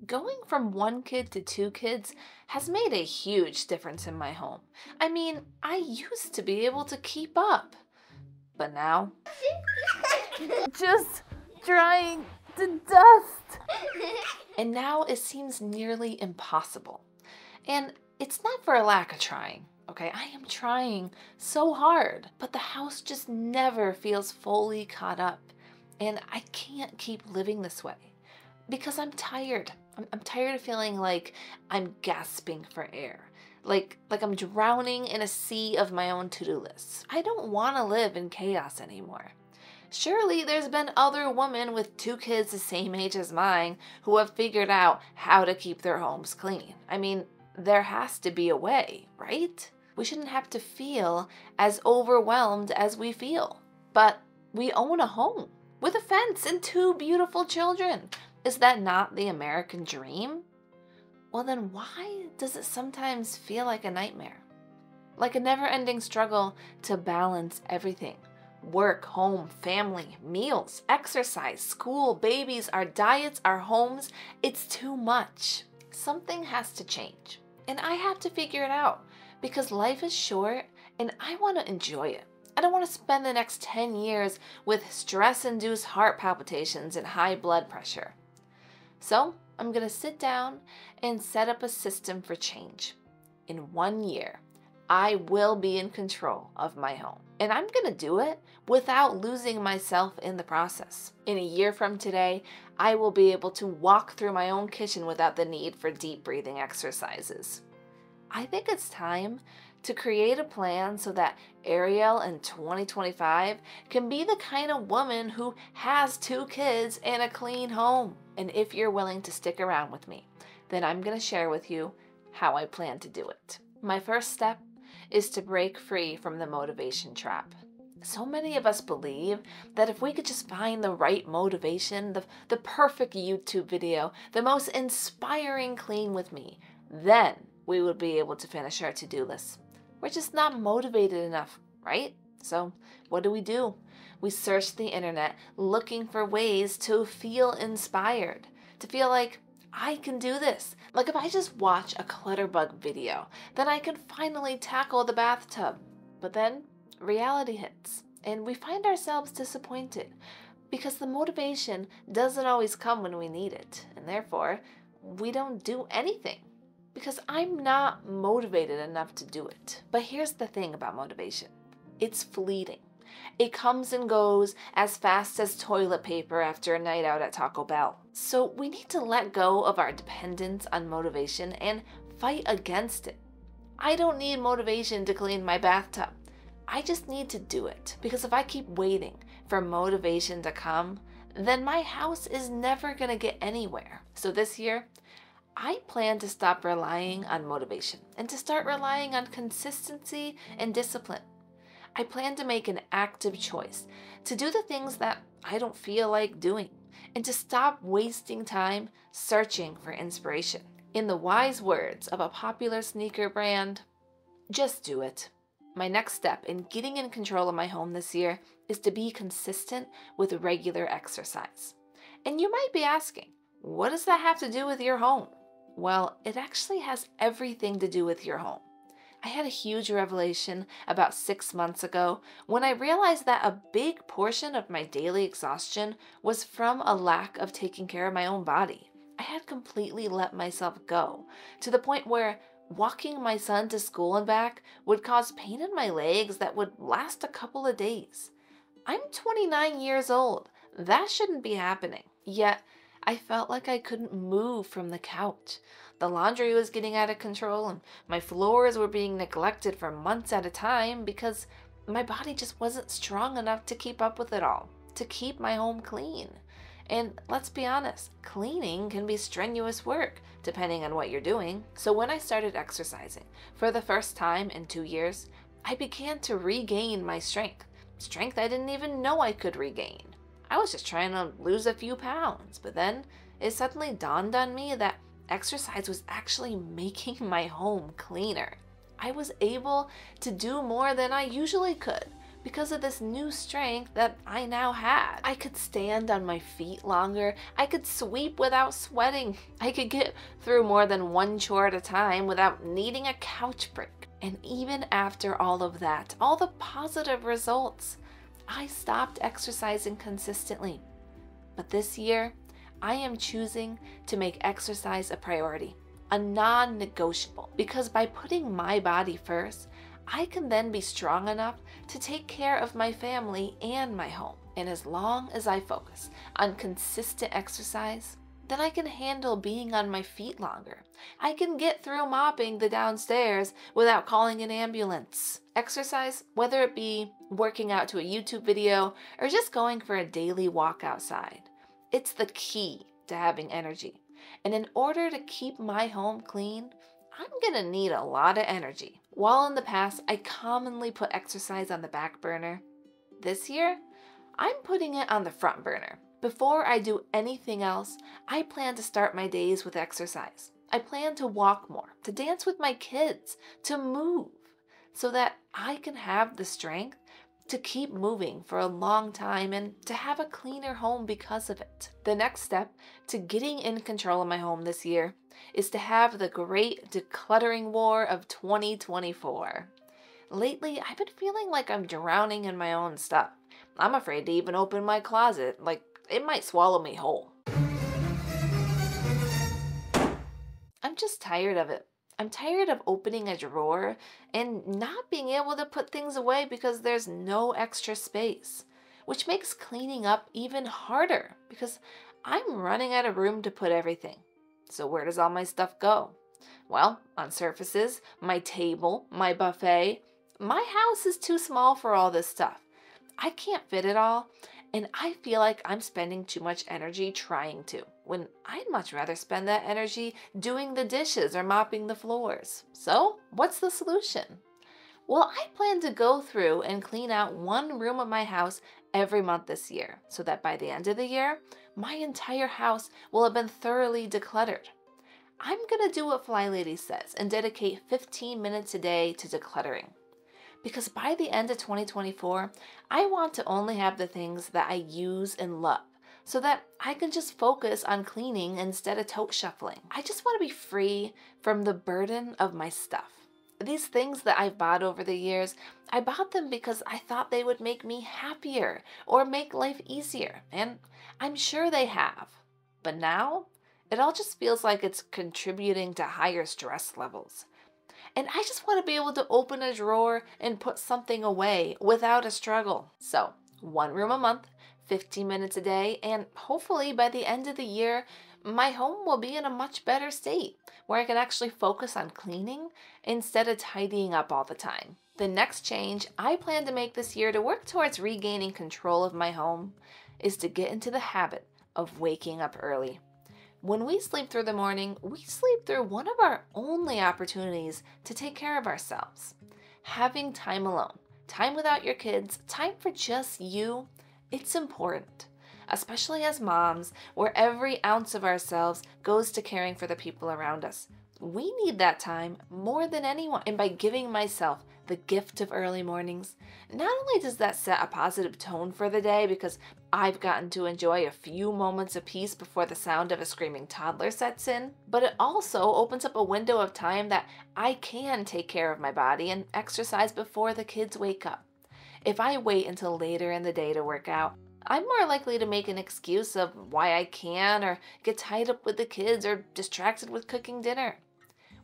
Going from one kid to two kids has made a huge difference in my home. I mean, I used to be able to keep up, but now, just drying to dust. And now it seems nearly impossible. And it's not for a lack of trying, okay? I am trying so hard, but the house just never feels fully caught up. And I can't keep living this way because I'm tired. I'm tired of feeling like I'm gasping for air, like I'm drowning in a sea of my own to-do lists. I don't want to live in chaos anymore. Surely there's been other women with two kids the same age as mine who have figured out how to keep their homes clean. I mean, there has to be a way, right? We shouldn't have to feel as overwhelmed as we feel. But we own a home with a fence and two beautiful children. Is that not the American dream? Well, then why does it sometimes feel like a nightmare? Like a never-ending struggle to balance everything. Work, home, family, meals, exercise, school, babies, our diets, our homes. It's too much. Something has to change. And I have to figure it out because life is short and I want to enjoy it. I don't want to spend the next 10 years with stress-induced heart palpitations and high blood pressure. So I'm going to sit down and set up a system for change. In 1 year, I will be in control of my home. And I'm going to do it without losing myself in the process. In a year from today, I will be able to walk through my own kitchen without the need for deep breathing exercises. I think it's time to create a plan so that Ariel in 2025 can be the kind of woman who has two kids and a clean home. And if you're willing to stick around with me, then I'm going to share with you how I plan to do it. My first step is to break free from the motivation trap. So many of us believe that if we could just find the right motivation, the perfect YouTube video, the most inspiring clean with me, then we would be able to finish our to-do list. We're just not motivated enough, right? So what do? We search the internet looking for ways to feel inspired, to feel like I can do this. Like if I just watch a clutterbug video, then I can finally tackle the bathtub. But then reality hits and we find ourselves disappointed because the motivation doesn't always come when we need it. And therefore, we don't do anything because I'm not motivated enough to do it. But here's the thing about motivation. It's fleeting. It comes and goes as fast as toilet paper after a night out at Taco Bell. So we need to let go of our dependence on motivation and fight against it. I don't need motivation to clean my bathtub. I just need to do it because if I keep waiting for motivation to come, then my house is never going to get anywhere. So this year, I plan to stop relying on motivation and to start relying on consistency and discipline. I plan to make an active choice to do the things that I don't feel like doing and to stop wasting time searching for inspiration. In the wise words of a popular sneaker brand, just do it. My next step in getting in control of my home this year is to be consistent with regular exercise. And you might be asking, what does that have to do with your home? Well, it actually has everything to do with your home. I had a huge revelation about 6 months ago when I realized that a big portion of my daily exhaustion was from a lack of taking care of my own body. I had completely let myself go to the point where walking my son to school and back would cause pain in my legs that would last a couple of days. I'm 29 years old. That shouldn't be happening. Yet, I felt like I couldn't move from the couch. The laundry was getting out of control and my floors were being neglected for months at a time because my body just wasn't strong enough to keep up with it all, to keep my home clean. And let's be honest, cleaning can be strenuous work depending on what you're doing. So when I started exercising for the first time in 2 years, I began to regain my strength I didn't even know I could regain. I was just trying to lose a few pounds, but then it suddenly dawned on me that exercise was actually making my home cleaner. I was able to do more than I usually could, because of this new strength that I now had. I could stand on my feet longer. I could sweep without sweating. I could get through more than one chore at a time without needing a couch break. And even after all of that, all the positive results, I stopped exercising consistently. But this year, I am choosing to make exercise a priority, a non-negotiable, because by putting my body first, I can then be strong enough to take care of my family and my home. And as long as I focus on consistent exercise, then I can handle being on my feet longer. I can get through mopping the downstairs without calling an ambulance. Exercise, whether it be working out to a YouTube video or just going for a daily walk outside, it's the key to having energy. And in order to keep my home clean, I'm gonna need a lot of energy. While in the past, I commonly put exercise on the back burner, this year, I'm putting it on the front burner. Before I do anything else, I plan to start my days with exercise. I plan to walk more, to dance with my kids, to move, so that I can have the strength to keep moving for a long time and to have a cleaner home because of it. The next step to getting in control of my home this year is to have the great decluttering war of 2024. Lately, I've been feeling like I'm drowning in my own stuff. I'm afraid to even open my closet, like it might swallow me whole. I'm just tired of it. I'm tired of opening a drawer and not being able to put things away because there's no extra space, which makes cleaning up even harder because I'm running out of room to put everything. So where does all my stuff go? Well, on surfaces, my table, my buffet. My house is too small for all this stuff. I can't fit it all, and I feel like I'm spending too much energy trying to, when I'd much rather spend that energy doing the dishes or mopping the floors. So, what's the solution? Well, I plan to go through and clean out one room of my house every month this year, so that by the end of the year, my entire house will have been thoroughly decluttered. I'm gonna do what Fly Lady says and dedicate 15 minutes a day to decluttering. Because by the end of 2024, I want to only have the things that I use and love, so that I can just focus on cleaning instead of tote shuffling. I just want to be free from the burden of my stuff. These things that I've bought over the years, I bought them because I thought they would make me happier or make life easier, and I'm sure they have. But now, it all just feels like it's contributing to higher stress levels. And I just want to be able to open a drawer and put something away without a struggle. So, one room a month, 15 minutes a day, and hopefully by the end of the year, my home will be in a much better state where I can actually focus on cleaning instead of tidying up all the time. The next change I plan to make this year to work towards regaining control of my home is to get into the habit of waking up early. When we sleep through the morning, we sleep through one of our only opportunities to take care of ourselves. Having time alone, time without your kids, time for just you, it's important, especially as moms, where every ounce of ourselves goes to caring for the people around us. We need that time more than anyone, and by giving myself the gift of early mornings, not only does that set a positive tone for the day because I've gotten to enjoy a few moments of peace before the sound of a screaming toddler sets in, but it also opens up a window of time that I can take care of my body and exercise before the kids wake up. If I wait until later in the day to work out, I'm more likely to make an excuse of why I can't, or get tied up with the kids, or distracted with cooking dinner.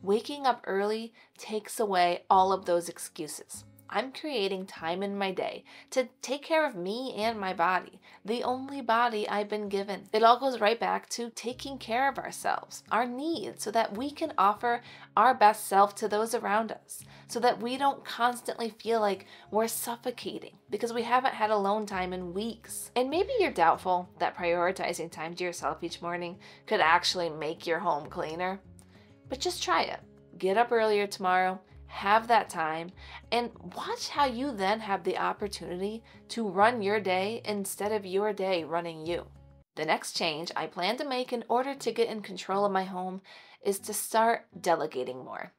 Waking up early takes away all of those excuses. I'm creating time in my day to take care of me and my body, the only body I've been given. It all goes right back to taking care of ourselves, our needs, so that we can offer our best self to those around us, so that we don't constantly feel like we're suffocating because we haven't had alone time in weeks. And maybe you're doubtful that prioritizing time to yourself each morning could actually make your home cleaner, but just try it. Get up earlier tomorrow, have that time, and watch how you then have the opportunity to run your day instead of your day running you. The next change I plan to make in order to get in control of my home is to start delegating more.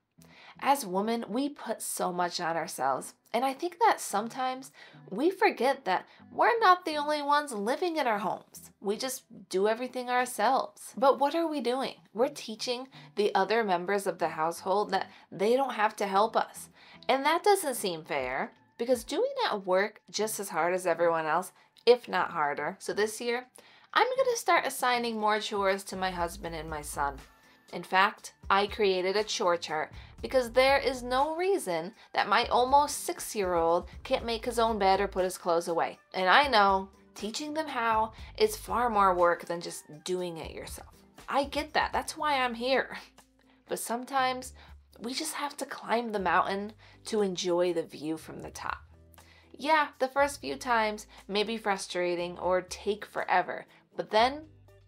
As women, we put so much on ourselves, and I think that sometimes we forget that we're not the only ones living in our homes. We just do everything ourselves. But what are we doing? We're teaching the other members of the household that they don't have to help us. And that doesn't seem fair, because doing that work just as hard as everyone else, if not harder. So this year, I'm going to start assigning more chores to my husband and my son. In fact, I created a chore chart because there is no reason that my almost 6-year-old can't make his own bed or put his clothes away. And I know teaching them how is far more work than just doing it yourself. I get that. That's why I'm here. But sometimes we just have to climb the mountain to enjoy the view from the top. Yeah, the first few times may be frustrating or take forever, but then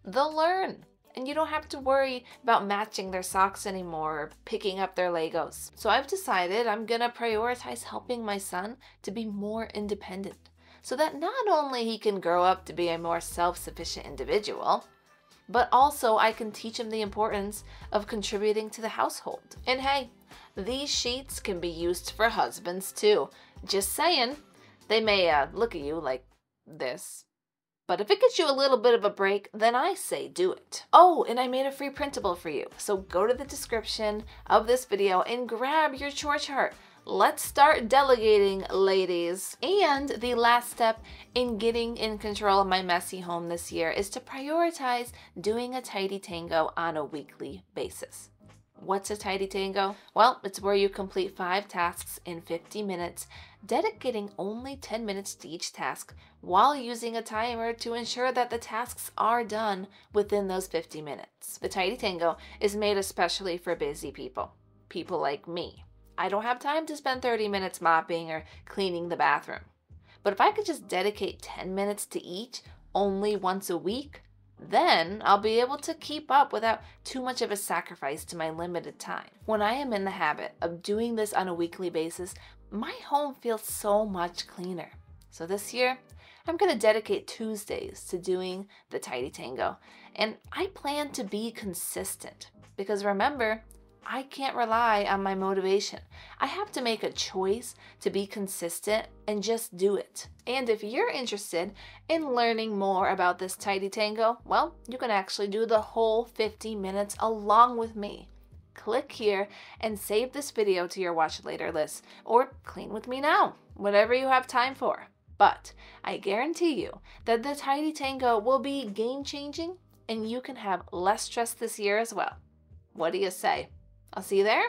they'll learn. And you don't have to worry about matching their socks anymore or picking up their Legos. So I've decided I'm gonna prioritize helping my son to be more independent so that not only he can grow up to be a more self-sufficient individual, but also I can teach him the importance of contributing to the household. And hey, these sheets can be used for husbands too. Just saying. They may look at you like this. But if it gets you a little bit of a break, then I say do it. Oh, and I made a free printable for you. So go to the description of this video and grab your chore chart. Let's start delegating, ladies. And the last step in getting in control of my messy home this year is to prioritize doing a tidy tango on a weekly basis. What's a tidy tango? Well, it's where you complete 5 tasks in 50 minutes, dedicating only 10 minutes to each task while using a timer to ensure that the tasks are done within those 50 minutes. The tidy tango is made especially for busy people like me. I don't have time to spend 30 minutes mopping or cleaning the bathroom. But if I could just dedicate 10 minutes to each only once a week, then I'll be able to keep up without too much of a sacrifice to my limited time. When I am in the habit of doing this on a weekly basis, my home feels so much cleaner. So this year, I'm going to dedicate Tuesdays to doing the tidy tango. And I plan to be consistent because remember, I can't rely on my motivation. I have to make a choice to be consistent and just do it. And if you're interested in learning more about this tidy tango, well, you can actually do the whole 50 minutes along with me. Click here and save this video to your watch later list, or clean with me now, whatever you have time for. But I guarantee you that the tidy tango will be game-changing and you can have less stress this year as well. What do you say? I'll see you there.